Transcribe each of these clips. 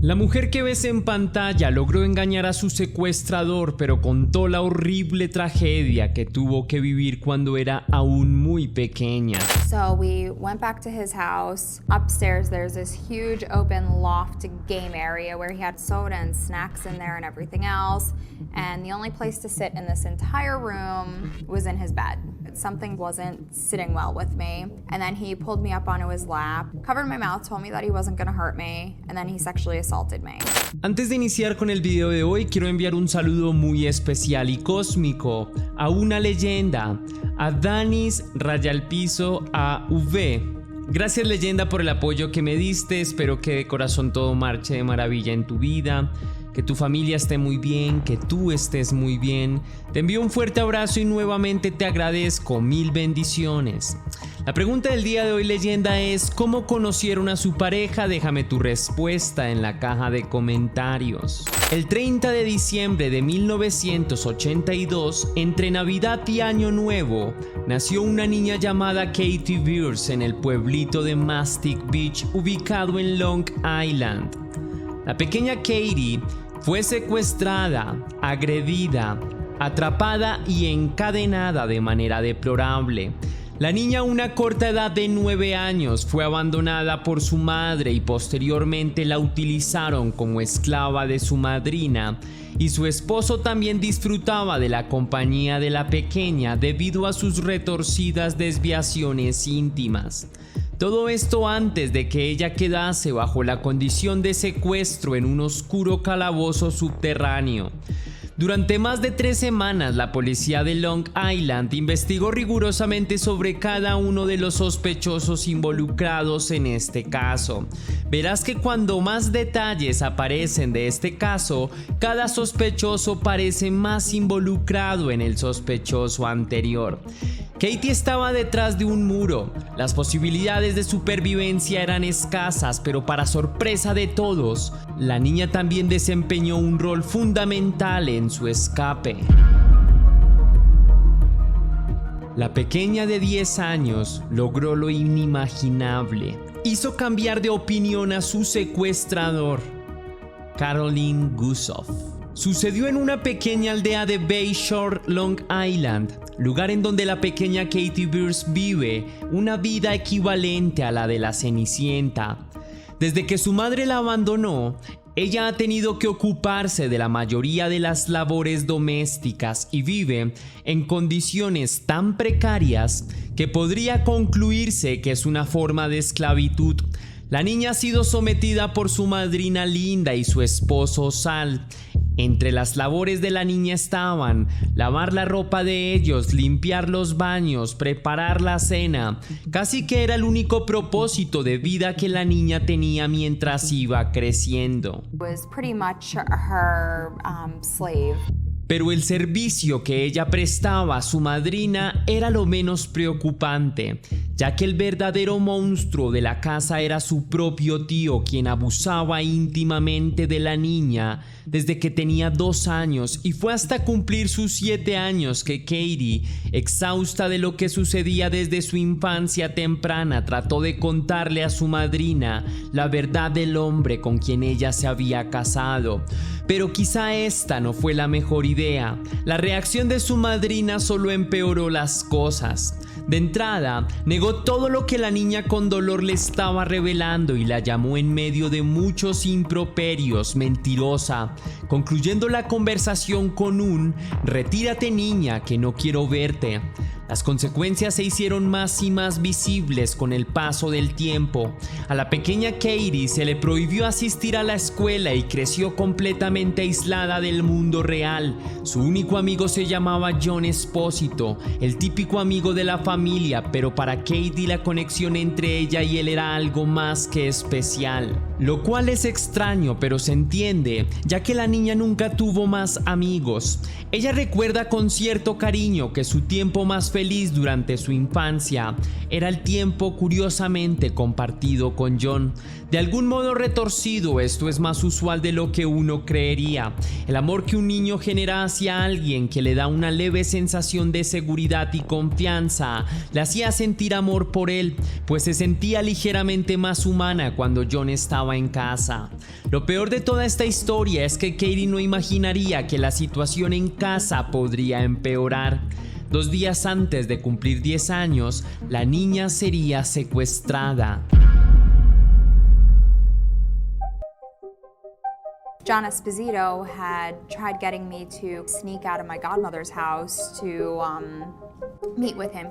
La mujer que ves en pantalla logró engañar a su secuestrador, pero contó la horrible tragedia que tuvo que vivir cuando era aún muy pequeña. So we went back to his house. Upstairs there's this huge open loft game area where he had soda and snacks in there and everything else. And the only place to sit in this entire room was in his bed. Something wasn't sitting well with me. And then he pulled me up onto his lap, covered my mouth, told me that he wasn't gonna hurt me, and then he sexually assaulted me. Antes de iniciar con el video de hoy, quiero enviar un saludo muy especial y cósmico a una leyenda, a Danis Rayalpiso AV. Gracias, leyenda, por el apoyo que me diste. Espero que de corazón todo marche de maravilla en tu vida, que tu familia esté muy bien, que tú estés muy bien. Te envío un fuerte abrazo y nuevamente te agradezco. Mil bendiciones. La pregunta del día de hoy, leyenda, es ¿cómo conocieron a su pareja? Déjame tu respuesta en la caja de comentarios. El 30 de diciembre de 1982, entre Navidad y Año Nuevo, nació una niña llamada Katie Beers en el pueblito de Mastic Beach, ubicado en Long Island. La pequeña Katie fue secuestrada, agredida, atrapada y encadenada de manera deplorable. La niña, a una corta edad de 9 años, fue abandonada por su madre y posteriormente la utilizaron como esclava de su madrina, y su esposo también disfrutaba de la compañía de la pequeña debido a sus retorcidas desviaciones íntimas. Todo esto antes de que ella quedase bajo la condición de secuestro en un oscuro calabozo subterráneo. Durante más de 3 semanas, la policía de Long Island investigó rigurosamente sobre cada uno de los sospechosos involucrados en este caso. Verás que cuando más detalles aparecen de este caso, cada sospechoso parece más involucrado en el sospechoso anterior. Katie estaba detrás de un muro. Las posibilidades de supervivencia eran escasas, pero para sorpresa de todos, la niña también desempeñó un rol fundamental en su escape. La pequeña de 10 años logró lo inimaginable. Hizo cambiar de opinión a su secuestrador, Caroline Gusoff. Sucedió en una pequeña aldea de Bayshore, Long Island, lugar en donde la pequeña Katie Beers vive una vida equivalente a la de la Cenicienta. Desde que su madre la abandonó, ella ha tenido que ocuparse de la mayoría de las labores domésticas y vive en condiciones tan precarias que podría concluirse que es una forma de esclavitud. La niña ha sido sometida por su madrina Linda y su esposo Sal. Entre las labores de la niña estaban lavar la ropa de ellos, limpiar los baños, preparar la cena. Casi que era el único propósito de vida que la niña tenía mientras iba creciendo. Was pretty much her slave. Pero el servicio que ella prestaba a su madrina era lo menos preocupante, ya que el verdadero monstruo de la casa era su propio tío, quien abusaba íntimamente de la niña desde que tenía 2 años, y fue hasta cumplir sus 7 años que Katie, exhausta de lo que sucedía desde su infancia temprana, trató de contarle a su madrina la verdad del hombre con quien ella se había casado. Pero quizá esta no fue la mejor idea. La reacción de su madrina solo empeoró las cosas. De entrada, negó todo lo que la niña con dolor le estaba revelando y la llamó en medio de muchos improperios mentirosa, concluyendo la conversación con un «retírate, niña, que no quiero verte». Las consecuencias se hicieron más y más visibles con el paso del tiempo. A la pequeña Katie se le prohibió asistir a la escuela y creció completamente aislada del mundo real. Su único amigo se llamaba John Espósito, el típico amigo de la familia, pero para Katie la conexión entre ella y él era algo más que especial. Lo cual es extraño, pero se entiende, ya que la niña nunca tuvo más amigos. Ella recuerda con cierto cariño que su tiempo más feliz durante su infancia era el tiempo curiosamente compartido con John. De algún modo retorcido, esto es más usual de lo que uno creería. El amor que un niño genera hacia alguien que le da una leve sensación de seguridad y confianza le hacía sentir amor por él, pues se sentía ligeramente más humana cuando John estaba estaba en casa. Lo peor de toda esta historia es que Katie no imaginaría que la situación en casa podría empeorar. 2 días antes de cumplir 10 años, la niña sería secuestrada. John Esposito had tried getting me to sneak out of my godmother's house to meet with him.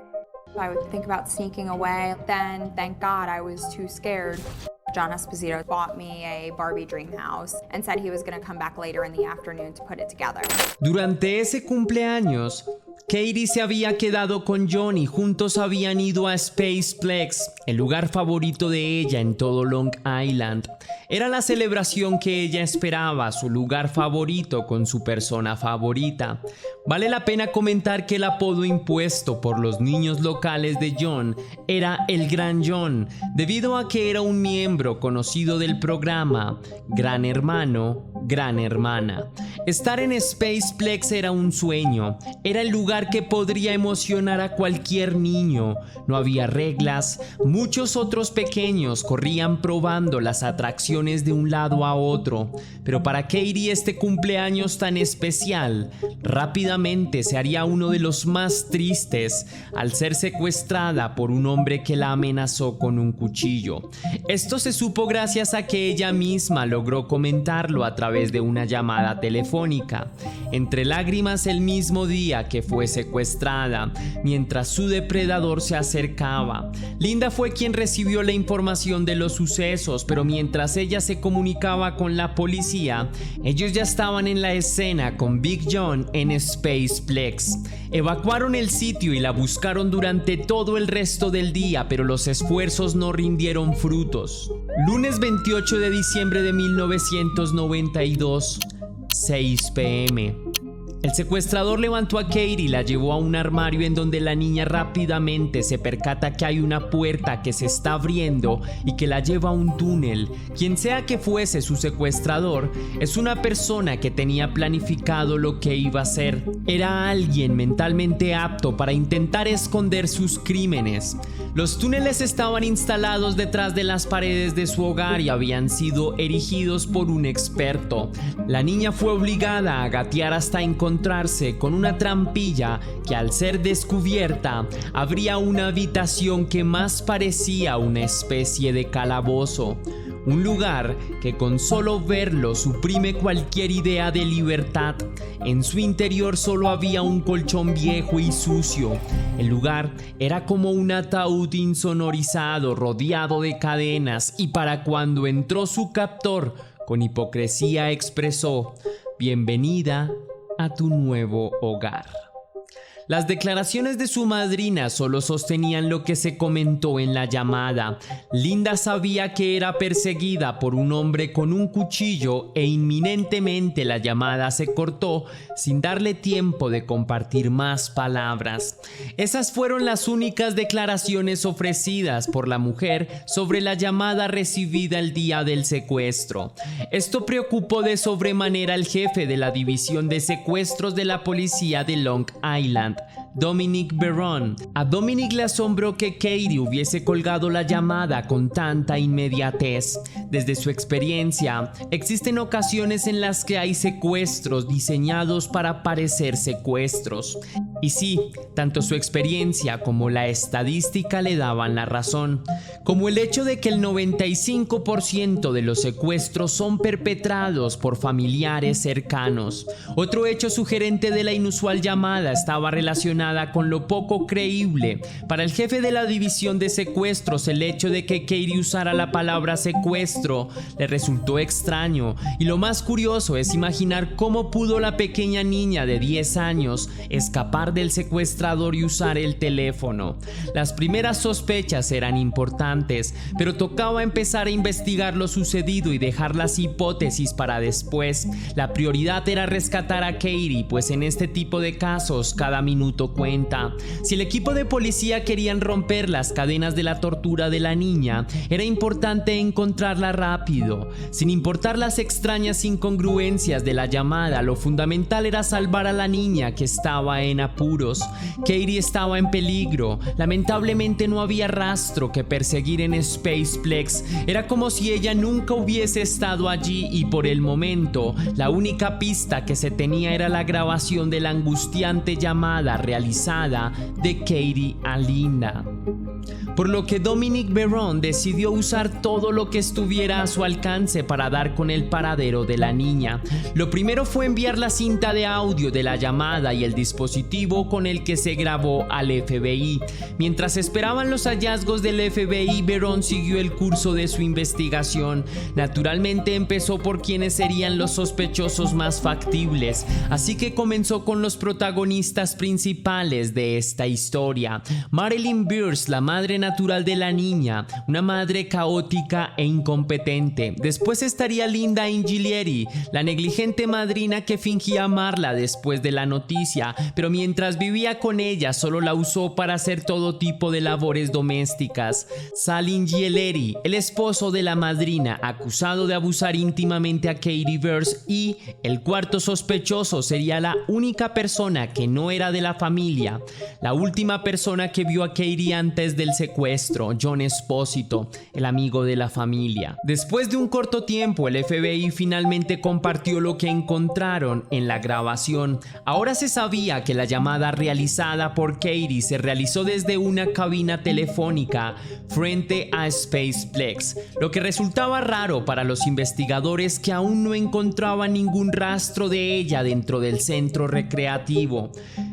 I would think about sneaking away. Then, thank God, I was too scared. John Esposito bought me a Barbie dream house and said he was going to come back later in the afternoon to put it together. Durante ese cumpleaños, Katie se había quedado con John y juntos habían ido a Spaceplex, el lugar favorito de ella en todo Long Island. Era la celebración que ella esperaba, su lugar favorito con su persona favorita. Vale la pena comentar que el apodo impuesto por los niños locales de John era el Gran John, debido a que era un miembro conocido del programa Gran Hermano, Gran Hermana. Estar en Spaceplex era un sueño, era el lugar que podría emocionar a cualquier niño. No había reglas, muchos otros pequeños corrían probando las atracciones de un lado a otro, pero para Katie este cumpleaños tan especial rápidamente se haría uno de los más tristes al ser secuestrada por un hombre que la amenazó con un cuchillo. Esto se supo gracias a que ella misma logró comentarlo a través de una llamada telefónica. Entre lágrimas el mismo día que fue secuestrada, mientras su depredador se acercaba. Linda fue quien recibió la información de los sucesos, pero mientras ella se comunicaba con la policía, ellos ya estaban en la escena con Big John en Spaceplex. Evacuaron el sitio y la buscaron durante todo el resto del día, pero los esfuerzos no rindieron frutos. Lunes 28 de diciembre de 1992, 6 p.m. El secuestrador levantó a Katie y la llevó a un armario en donde la niña rápidamente se percata que hay una puerta que se está abriendo y que la lleva a un túnel. Quien sea que fuese su secuestrador, es una persona que tenía planificado lo que iba a hacer. Era alguien mentalmente apto para intentar esconder sus crímenes. Los túneles estaban instalados detrás de las paredes de su hogar y habían sido erigidos por un experto. La niña fue obligada a gatear hasta encontrarse con una trampilla que, al ser descubierta, abría una habitación que más parecía una especie de calabozo. Un lugar que con solo verlo suprime cualquier idea de libertad. En su interior solo había un colchón viejo y sucio. El lugar era como un ataúd insonorizado rodeado de cadenas, y para cuando entró su captor, con hipocresía expresó: "Bienvenida a tu nuevo hogar". Las declaraciones de su madrina solo sostenían lo que se comentó en la llamada. Linda sabía que era perseguida por un hombre con un cuchillo e inminentemente la llamada se cortó sin darle tiempo de compartir más palabras. Esas fueron las únicas declaraciones ofrecidas por la mujer sobre la llamada recibida el día del secuestro. Esto preocupó de sobremanera al jefe de la división de secuestros de la policía de Long Island, Dominic Barron. A Dominic le asombró que Katie hubiese colgado la llamada con tanta inmediatez. Desde su experiencia, existen ocasiones en las que hay secuestros diseñados para parecer secuestros. Y sí, tanto su experiencia como la estadística le daban la razón, como el hecho de que el 95% de los secuestros son perpetrados por familiares cercanos. Otro hecho sugerente de la inusual llamada estaba relacionada con lo poco creíble. Para el jefe de la división de secuestros, el hecho de que Katie usara la palabra secuestro le resultó extraño, y lo más curioso es imaginar cómo pudo la pequeña niña de 10 años escapar del secuestrador y usar el teléfono. Las primeras sospechas eran importantes, pero tocaba empezar a investigar lo sucedido y dejar las hipótesis para después. La prioridad era rescatar a Katie, pues en este tipo de casos cada minuto cuenta. Si el equipo de policía querían romper las cadenas de la tortura de la niña, era importante encontrarla rápido. Sin importar las extrañas incongruencias de la llamada, lo fundamental era salvar a la niña que estaba en apuros. apuros. Katie estaba en peligro. Lamentablemente no había rastro que perseguir en Spaceplex. Era como si ella nunca hubiese estado allí y por el momento la única pista que se tenía era la grabación de la angustiante llamada realizada de Katie a Linda. Por lo que Dominic Perron decidió usar todo lo que estuviera a su alcance para dar con el paradero de la niña. Lo primero fue enviar la cinta de audio de la llamada y el dispositivo con el que se grabó al FBI. Mientras esperaban los hallazgos del FBI, Perron siguió el curso de su investigación. Naturalmente empezó por quienes serían los sospechosos más factibles, así que comenzó con los protagonistas principales de esta historia. Marilyn Beers, la madre natural de la niña, una madre caótica e incompetente. Después estaría Linda Inghilleri, la negligente madrina que fingía amarla después de la noticia, pero mientras vivía con ella solo la usó para hacer todo tipo de labores domésticas. Sal Inghilleri, el esposo de la madrina, acusado de abusar íntimamente a Katie Beers, y el cuarto sospechoso sería la única persona que no era de la familia, la última persona que vio a Katie antes del secuestro, John Esposito, el amigo de la familia. Después de un corto tiempo, el FBI finalmente compartió lo que encontraron en la grabación. Ahora se sabía que la llamada realizada por Katie se realizó desde una cabina telefónica frente a Spaceplex, lo que resultaba raro para los investigadores que aún no encontraban ningún rastro de ella dentro del centro recreativo.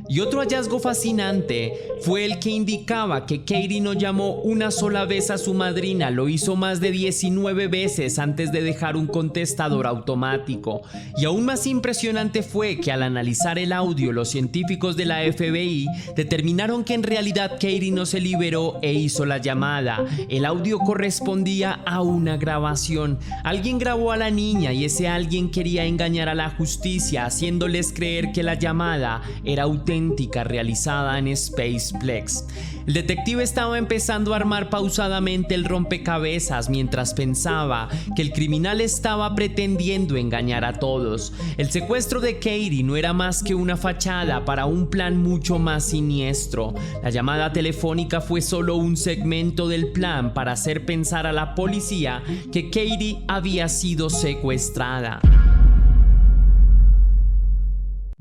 Y otro hallazgo fascinante fue el que indicaba que Katie no llamó una sola vez a su madrina, lo hizo más de 19 veces antes de dejar un contestador automático. Y aún más impresionante fue que al analizar el audio, los científicos de la FBI determinaron que en realidad Katie no se liberó e hizo la llamada. El audio correspondía a una grabación. Alguien grabó a la niña y ese alguien quería engañar a la justicia, haciéndoles creer que la llamada era auténtica, realizada en Spaceplex. El detective estaba empezando a armar pausadamente el rompecabezas mientras pensaba que el criminal estaba pretendiendo engañar a todos. El secuestro de Katie no era más que una fachada para un plan mucho más siniestro. La llamada telefónica fue solo un segmento del plan para hacer pensar a la policía que Katie había sido secuestrada.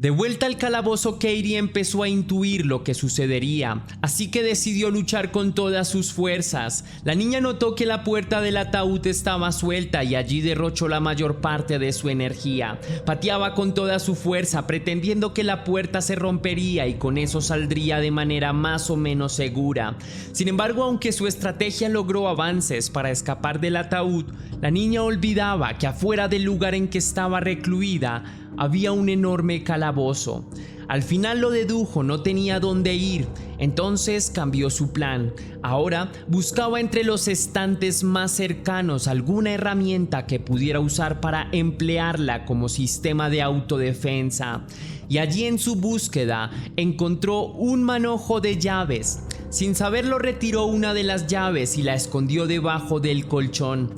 De vuelta al calabozo, Katie empezó a intuir lo que sucedería, así que decidió luchar con todas sus fuerzas. La niña notó que la puerta del ataúd estaba suelta y allí derrochó la mayor parte de su energía. Pateaba con toda su fuerza, pretendiendo que la puerta se rompería y con eso saldría de manera más o menos segura. Sin embargo, aunque su estrategia logró avances para escapar del ataúd, la niña olvidaba que afuera del lugar en que estaba recluida había un enorme calabozo. Al final lo dedujo, no tenía dónde ir, entonces cambió su plan. Ahora buscaba entre los estantes más cercanos alguna herramienta que pudiera usar para emplearla como sistema de autodefensa. Y allí en su búsqueda encontró un manojo de llaves. Sin saberlo retiró una de las llaves y la escondió debajo del colchón.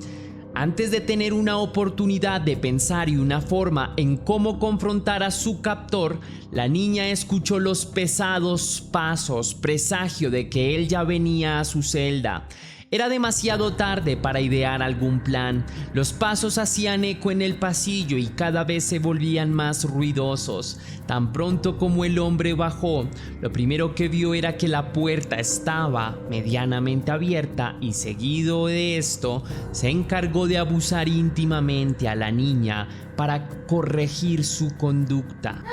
Antes de tener una oportunidad de pensar y una forma en cómo confrontar a su captor, la niña escuchó los pesados pasos, presagio de que él ya venía a su celda. Era demasiado tarde para idear algún plan. Los pasos hacían eco en el pasillo y cada vez se volvían más ruidosos. Tan pronto como el hombre bajó, lo primero que vio era que la puerta estaba medianamente abierta y seguido de esto, se encargó de abusar íntimamente a la niña para corregir su conducta.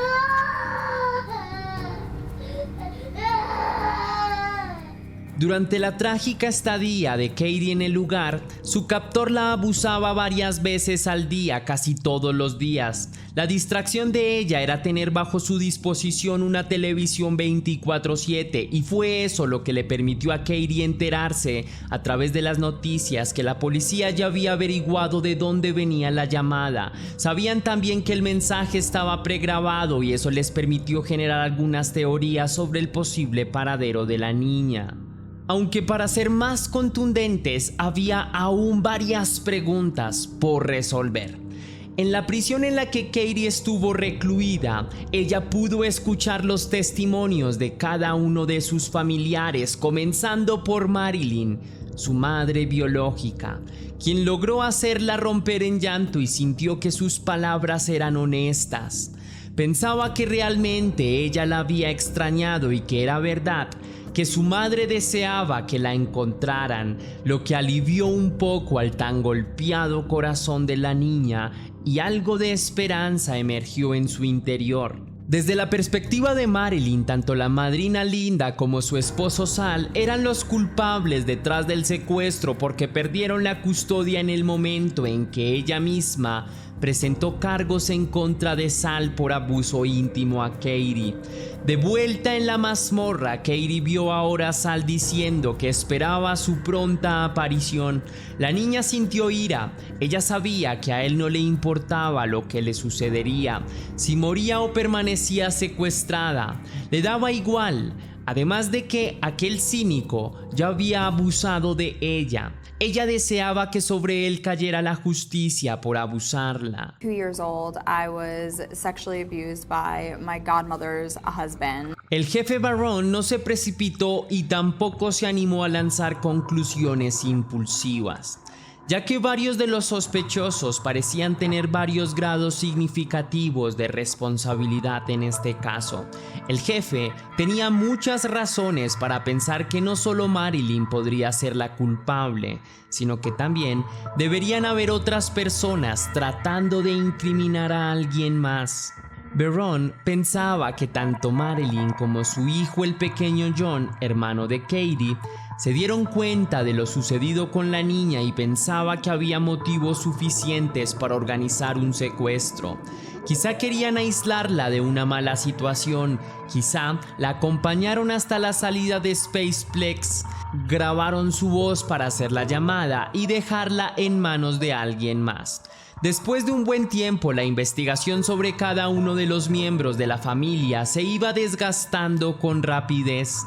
Durante la trágica estadía de Katie en el lugar, su captor la abusaba varias veces al día, casi todos los días. La distracción de ella era tener bajo su disposición una televisión 24/7 y fue eso lo que le permitió a Katie enterarse a través de las noticias que la policía ya había averiguado de dónde venía la llamada. Sabían también que el mensaje estaba pregrabado y eso les permitió generar algunas teorías sobre el posible paradero de la niña. Aunque para ser más contundentes había aún varias preguntas por resolver. En la prisión en la que Katie estuvo recluida, ella pudo escuchar los testimonios de cada uno de sus familiares, comenzando por Marilyn, su madre biológica, quien logró hacerla romper en llanto y sintió que sus palabras eran honestas. Pensaba que realmente ella la había extrañado y que era verdad, que su madre deseaba que la encontraran, lo que alivió un poco al tan golpeado corazón de la niña y algo de esperanza emergió en su interior. Desde la perspectiva de Marilyn, tanto la madrina Linda como su esposo Sal eran los culpables detrás del secuestro porque perdieron la custodia en el momento en que ella misma presentó cargos en contra de Sal por abuso íntimo a Katie. De vuelta en la mazmorra, Katie vio ahora a Sal diciendo que esperaba su pronta aparición. La niña sintió ira. Ella sabía que a él no le importaba lo que le sucedería, si moría o permanecía secuestrada. Le daba igual, además de que aquel cínico ya había abusado de ella. Ella deseaba que sobre él cayera la justicia por abusarla. 2 years old, I was sexually abused by my godmother's husband. El jefe Barron no se precipitó y tampoco se animó a lanzar conclusiones impulsivas, ya que varios de los sospechosos parecían tener varios grados significativos de responsabilidad en este caso. El jefe tenía muchas razones para pensar que no solo Marilyn podría ser la culpable, sino que también deberían haber otras personas tratando de incriminar a alguien más. Barron pensaba que tanto Marilyn como su hijo el pequeño John, hermano de Katie, se dieron cuenta de lo sucedido con la niña y pensaba que había motivos suficientes para organizar un secuestro. Quizá querían aislarla de una mala situación, quizá la acompañaron hasta la salida de Spaceplex, grabaron su voz para hacer la llamada y dejarla en manos de alguien más. Después de un buen tiempo, la investigación sobre cada uno de los miembros de la familia se iba desgastando con rapidez.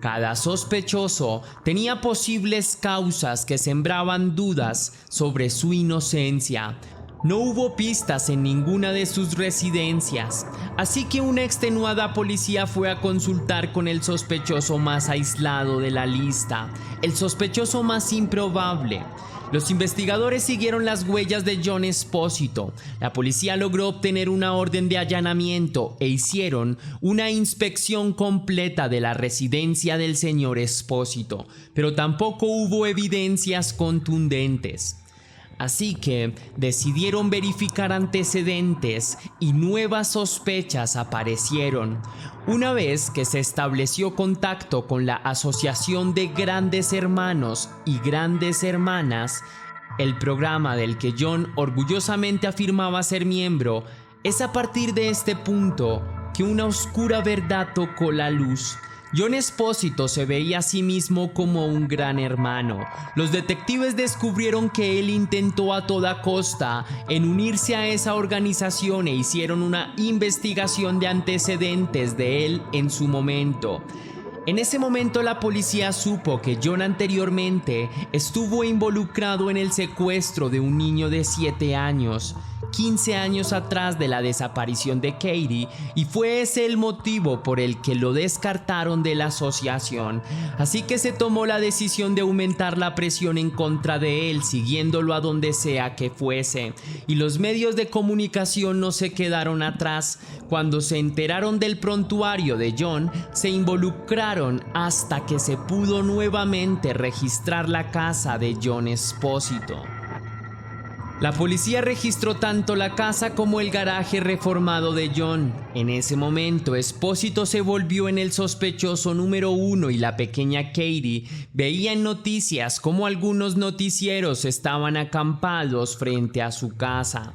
Cada sospechoso tenía posibles causas que sembraban dudas sobre su inocencia. No hubo pistas en ninguna de sus residencias, así que una extenuada policía fue a consultar con el sospechoso más aislado de la lista, el sospechoso más improbable. Los investigadores siguieron las huellas de John Espósito. La policía logró obtener una orden de allanamiento e hicieron una inspección completa de la residencia del señor Espósito, pero tampoco hubo evidencias contundentes. Así que decidieron verificar antecedentes y nuevas sospechas aparecieron. Una vez que se estableció contacto con la Asociación de Grandes Hermanos y Grandes Hermanas, el programa del que John orgullosamente afirmaba ser miembro, es a partir de este punto que una oscura verdad tocó la luz. John Espósito se veía a sí mismo como un gran hermano. Los detectives descubrieron que él intentó a toda costa en unirse a esa organización e hicieron una investigación de antecedentes de él en su momento. En ese momento la policía supo que John anteriormente estuvo involucrado en el secuestro de un niño de 7 años, 15 años atrás de la desaparición de Katie, y fue ese el motivo por el que lo descartaron de la asociación. Así que se tomó la decisión de aumentar la presión en contra de él, siguiéndolo a donde sea que fuese. Y los medios de comunicación no se quedaron atrás. Cuando se enteraron del prontuario de John, se involucraron hasta que se pudo nuevamente registrar la casa de John Espósito. La policía registró tanto la casa como el garaje reformado de John. En ese momento, Espósito se volvió en el sospechoso número 1 y la pequeña Katie veía en noticias cómo algunos noticieros estaban acampados frente a su casa.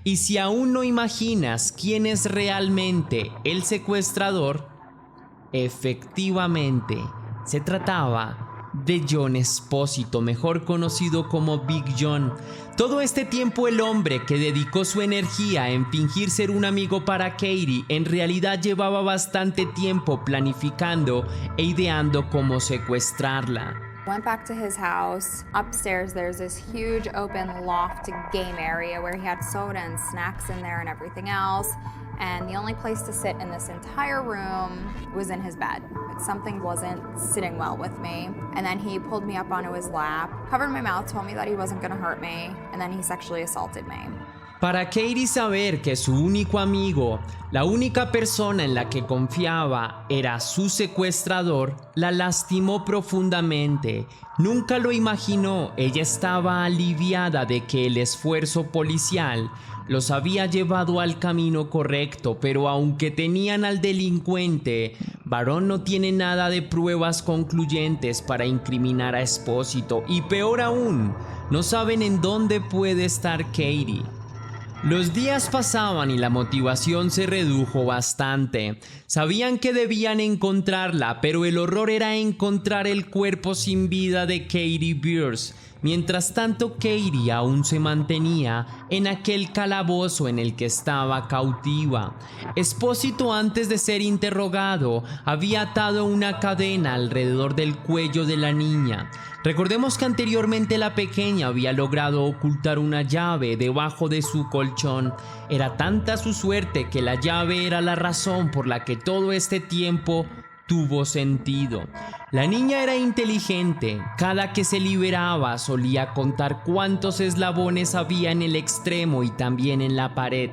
Y si aún no imaginas quién es realmente el secuestrador, efectivamente se trataba de John Espósito, mejor conocido como Big John. Todo este tiempo el hombre que dedicó su energía en fingir ser un amigo para Katie en realidad llevaba bastante tiempo planificando e ideando cómo secuestrarla. Went back to his house. Upstairs, there's this huge open loft game area where he had soda and snacks in there and everything else. And the only place to sit in this entire room was in his bed. Something wasn't sitting well with me. And then he pulled me up onto his lap, covered my mouth, told me that he wasn't gonna hurt me, and then he sexually assaulted me. Para Katie saber que su único amigo, la única persona en la que confiaba era su secuestrador, la lastimó profundamente. Nunca lo imaginó, ella estaba aliviada de que el esfuerzo policial los había llevado al camino correcto, pero aunque tenían al delincuente, Barron no tiene nada de pruebas concluyentes para incriminar a Espósito y peor aún, no saben en dónde puede estar Katie. Los días pasaban y la motivación se redujo bastante. Sabían que debían encontrarla, pero el horror era encontrar el cuerpo sin vida de Katie Beers. Mientras tanto, Katie aún se mantenía en aquel calabozo en el que estaba cautiva. Espósito, antes de ser interrogado, había atado una cadena alrededor del cuello de la niña. Recordemos que anteriormente la pequeña había logrado ocultar una llave debajo de su colchón. Era tanta su suerte que la llave era la razón por la que todo este tiempo tuvo sentido. La niña era inteligente. Cada que se liberaba solía contar cuántos eslabones había en el extremo y también en la pared.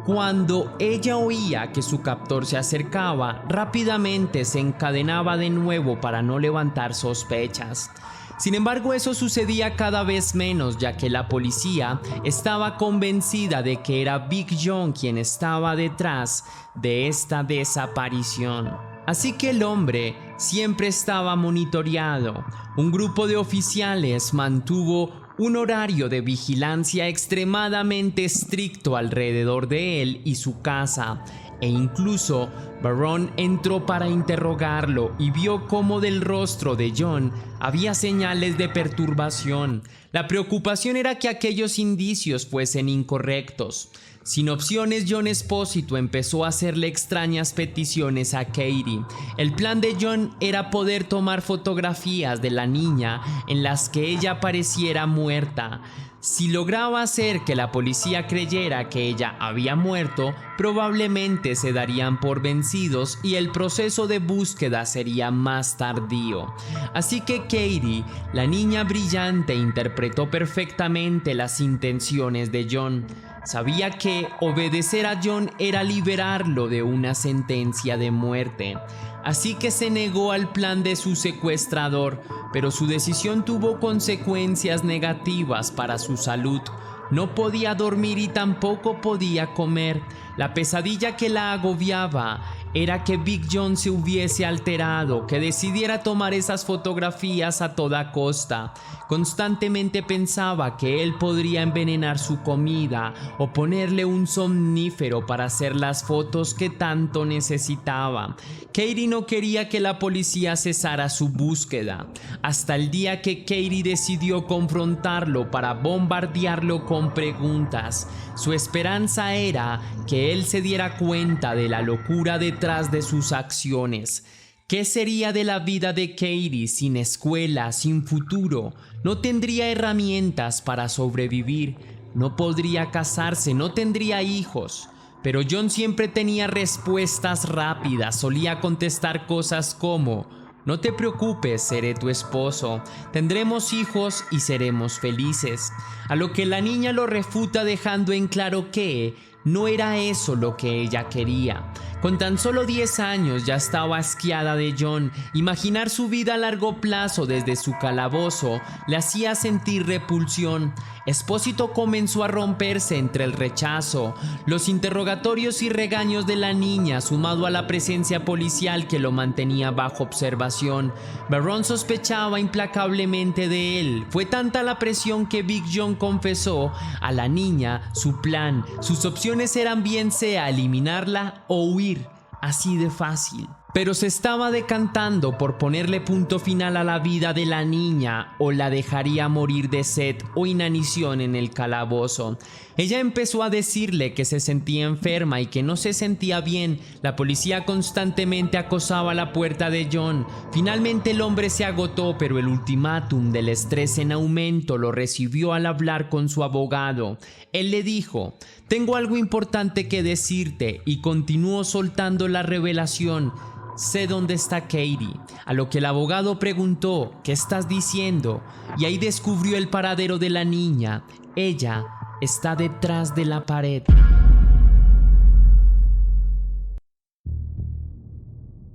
Cuando ella oía que su captor se acercaba, rápidamente se encadenaba de nuevo para no levantar sospechas. Sin embargo, eso sucedía cada vez menos, ya que la policía estaba convencida de que era Big John quien estaba detrás de esta desaparición. Así que el hombre siempre estaba monitoreado. Un grupo de oficiales mantuvo un horario de vigilancia extremadamente estricto alrededor de él y su casa, e incluso Barron entró para interrogarlo y vio cómo del rostro de John había señales de perturbación. La preocupación era que aquellos indicios fuesen incorrectos. Sin opciones, John Espósito empezó a hacerle extrañas peticiones a Katie. El plan de John era poder tomar fotografías de la niña en las que ella pareciera muerta. Si lograba hacer que la policía creyera que ella había muerto, probablemente se darían por vencidos y el proceso de búsqueda sería más tardío. Así que Katie, la niña brillante, interpretó perfectamente las intenciones de John. Sabía que obedecer a John era liberarlo de una sentencia de muerte. Así que se negó al plan de su secuestrador, pero su decisión tuvo consecuencias negativas para su salud. No podía dormir y tampoco podía comer. La pesadilla que la agobiaba era que Big John se hubiese alterado, que decidiera tomar esas fotografías a toda costa. Constantemente pensaba que él podría envenenar su comida o ponerle un somnífero para hacer las fotos que tanto necesitaba. Katie no quería que la policía cesara su búsqueda, hasta el día que Katie decidió confrontarlo para bombardearlo con preguntas. Su esperanza era que él se diera cuenta de la locura detrás de sus acciones. ¿Qué sería de la vida de Katie sin escuela, sin futuro? No tendría herramientas para sobrevivir, no podría casarse, no tendría hijos. Pero John siempre tenía respuestas rápidas, solía contestar cosas como: no te preocupes, seré tu esposo, tendremos hijos y seremos felices. A lo que la niña lo refuta dejando en claro que no era eso lo que ella quería. Con tan solo 10 años ya estaba asqueada de John. Imaginar su vida a largo plazo desde su calabozo le hacía sentir repulsión. Espósito comenzó a romperse entre el rechazo, los interrogatorios y regaños de la niña, sumado a la presencia policial que lo mantenía bajo observación. Barron sospechaba implacablemente de él. Fue tanta la presión que Big John confesó a la niña su plan. Sus opciones eran bien sea eliminarla o huir. Así de fácil. pero se estaba decantando por ponerle punto final a la vida de la niña o la dejaría morir de sed o inanición en el calabozo. Ella empezó a decirle que se sentía enferma y que no se sentía bien. La policía constantemente acosaba la puerta de John. Finalmente el hombre se agotó, pero el ultimátum del estrés en aumento lo recibió al hablar con su abogado. Él le dijo: «Tengo algo importante que decirte», y continuó soltando la revelación: «Sé dónde está Katie», a lo que el abogado preguntó: «¿Qué estás diciendo?», y ahí descubrió el paradero de la niña. Ella está detrás de la pared.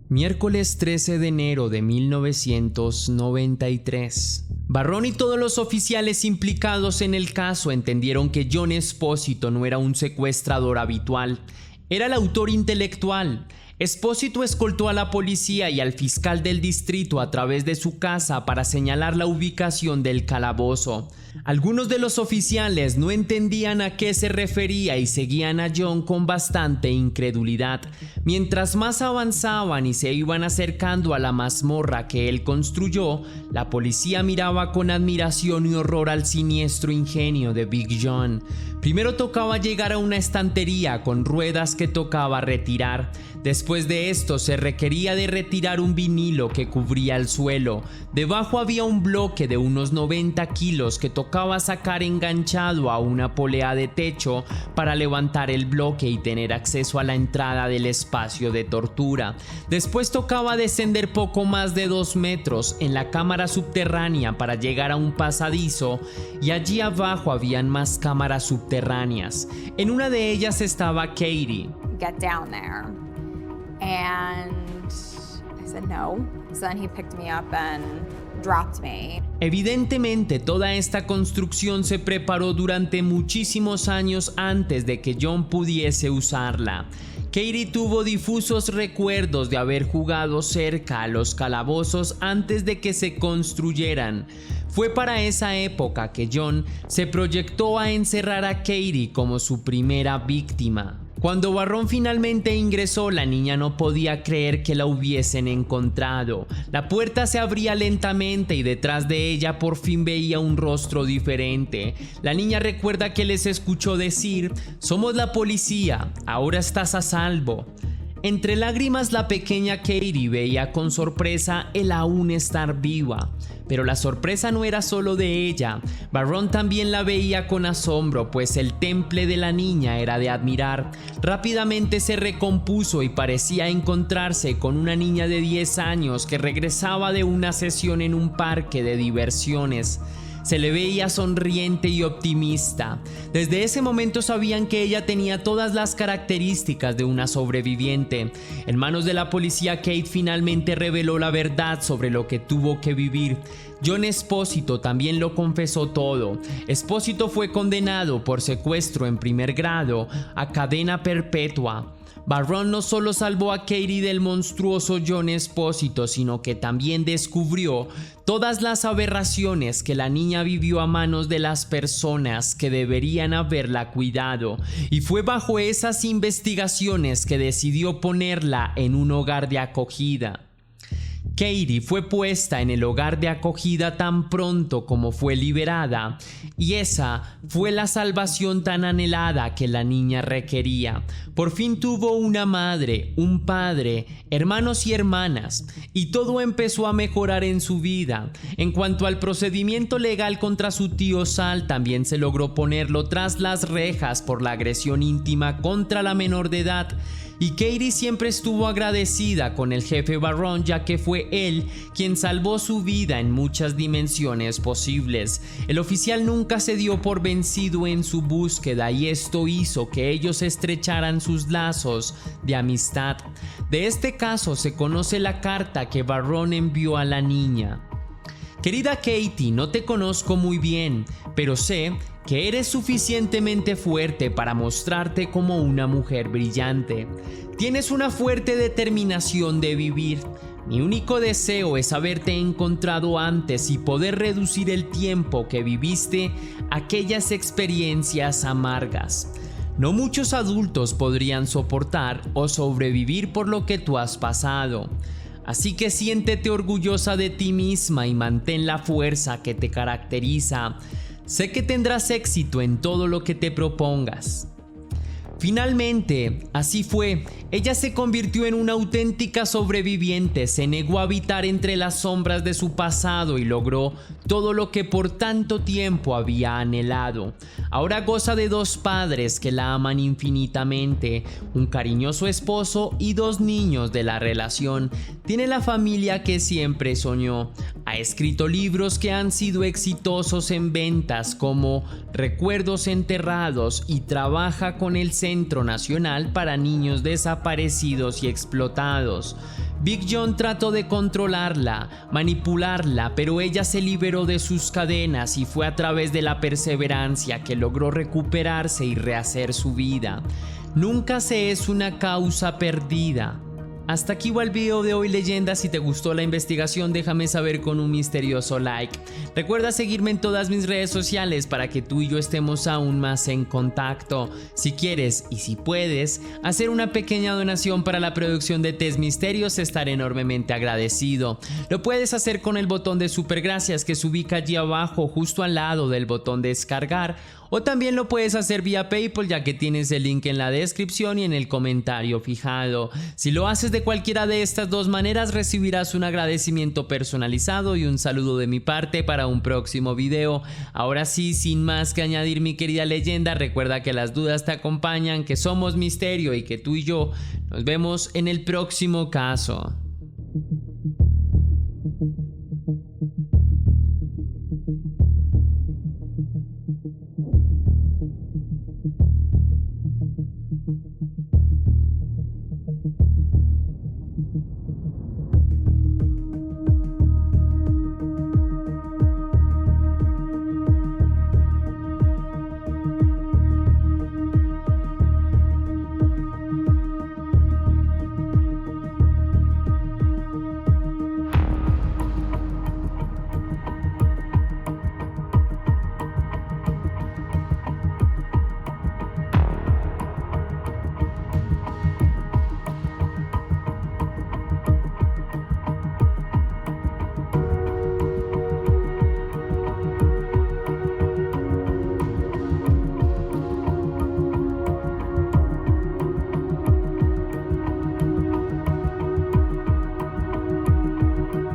Miércoles 13 de enero de 1993. Barrón y todos los oficiales implicados en el caso entendieron que John Espósito no era un secuestrador habitual, era el autor intelectual. Espósito escoltó a la policía y al fiscal del distrito a través de su casa para señalar la ubicación del calabozo. Algunos de los oficiales no entendían a qué se refería y seguían a John con bastante incredulidad. Mientras más avanzaban y se iban acercando a la mazmorra que él construyó, la policía miraba con admiración y horror al siniestro ingenio de Big John. Primero tocaba llegar a una estantería con ruedas que tocaba retirar. Después de esto se requería de retirar un vinilo que cubría el suelo. Debajo había un bloque de unos 90 kilos que tocaba sacar enganchado a una polea de techo para levantar el bloque y tener acceso a la entrada del espacio de tortura. Después tocaba descender poco más de 2 metros en la cámara subterránea para llegar a un pasadizo, y allí abajo habían más cámaras subterráneas. En una de ellas estaba Katie. Get down there. And I said no. So then he picked me up and dropped me. Evidentemente, toda esta construcción se preparó durante muchísimos años antes de que John pudiese usarla. Katie tuvo difusos recuerdos de haber jugado cerca a los calabozos antes de que se construyeran. Fue para esa época que John se proyectó a encerrar a Katie como su primera víctima. Cuando Barrón finalmente ingresó, la niña no podía creer que la hubiesen encontrado. La puerta se abría lentamente y detrás de ella por fin veía un rostro diferente. La niña recuerda que les escuchó decir: «Somos la policía, ahora estás a salvo». Entre lágrimas, la pequeña Katie veía con sorpresa el aún estar viva. Pero la sorpresa no era solo de ella. Barrón también la veía con asombro, pues el temple de la niña era de admirar. Rápidamente se recompuso y parecía encontrarse con una niña de 10 años que regresaba de una sesión en un parque de diversiones. Se le veía sonriente y optimista. Desde ese momento sabían que ella tenía todas las características de una sobreviviente. En manos de la policía, Kate finalmente reveló la verdad sobre lo que tuvo que vivir. John Espósito también lo confesó todo. Espósito fue condenado por secuestro en primer grado a cadena perpetua. Barrón no solo salvó a Katie del monstruoso John Espósito, sino que también descubrió todas las aberraciones que la niña vivió a manos de las personas que deberían haberla cuidado, y fue bajo esas investigaciones que decidió ponerla en un hogar de acogida. Katie fue puesta en el hogar de acogida tan pronto como fue liberada, y esa fue la salvación tan anhelada que la niña requería. Por fin tuvo una madre, un padre, hermanos y hermanas, y todo empezó a mejorar en su vida. En cuanto al procedimiento legal contra su tío Sal, también se logró ponerlo tras las rejas por la agresión íntima contra la menor de edad. Y Katie siempre estuvo agradecida con el jefe Barrón, ya que fue él quien salvó su vida en muchas dimensiones posibles. El oficial nunca se dio por vencido en su búsqueda, y esto hizo que ellos estrecharan sus lazos de amistad. De este caso se conoce la carta que Barrón envió a la niña. Querida Katie, no te conozco muy bien, pero sé que eres suficientemente fuerte para mostrarte como una mujer brillante. Tienes una fuerte determinación de vivir. Mi único deseo es haberte encontrado antes y poder reducir el tiempo que viviste aquellas experiencias amargas. No muchos adultos podrían soportar o sobrevivir por lo que tú has pasado. Así que siéntete orgullosa de ti misma y mantén la fuerza que te caracteriza. Sé que tendrás éxito en todo lo que te propongas. Finalmente, así fue. Ella se convirtió en una auténtica sobreviviente, se negó a habitar entre las sombras de su pasado y logró todo lo que por tanto tiempo había anhelado. Ahora goza de 2 padres que la aman infinitamente, un cariñoso esposo y 2 niños de la relación. Tiene la familia que siempre soñó. Ha escrito libros que han sido exitosos en ventas como Recuerdos Enterrados y trabaja con el Centro Nacional para Niños Desaparecidos y Explotados. Big John trató de controlarla, manipularla, pero ella se liberó de sus cadenas y fue a través de la perseverancia que logró recuperarse y rehacer su vida. Nunca se es una causa perdida. Hasta aquí va el video de hoy, leyenda. Si te gustó la investigación, déjame saber con un misterioso like. Recuerda seguirme en todas mis redes sociales para que tú y yo estemos aún más en contacto. Si quieres y si puedes hacer una pequeña donación para la producción de Test Misterios, estaré enormemente agradecido. Lo puedes hacer con el botón de super gracias que se ubica allí abajo, justo al lado del botón de descargar. O también lo puedes hacer vía PayPal, ya que tienes el link en la descripción y en el comentario fijado. Si lo haces de cualquiera de estas 2 maneras, recibirás un agradecimiento personalizado y un saludo de mi parte para un próximo video. Ahora sí, sin más que añadir, mi querida leyenda, recuerda que las dudas te acompañan, que somos misterio y que tú y yo nos vemos en el próximo caso.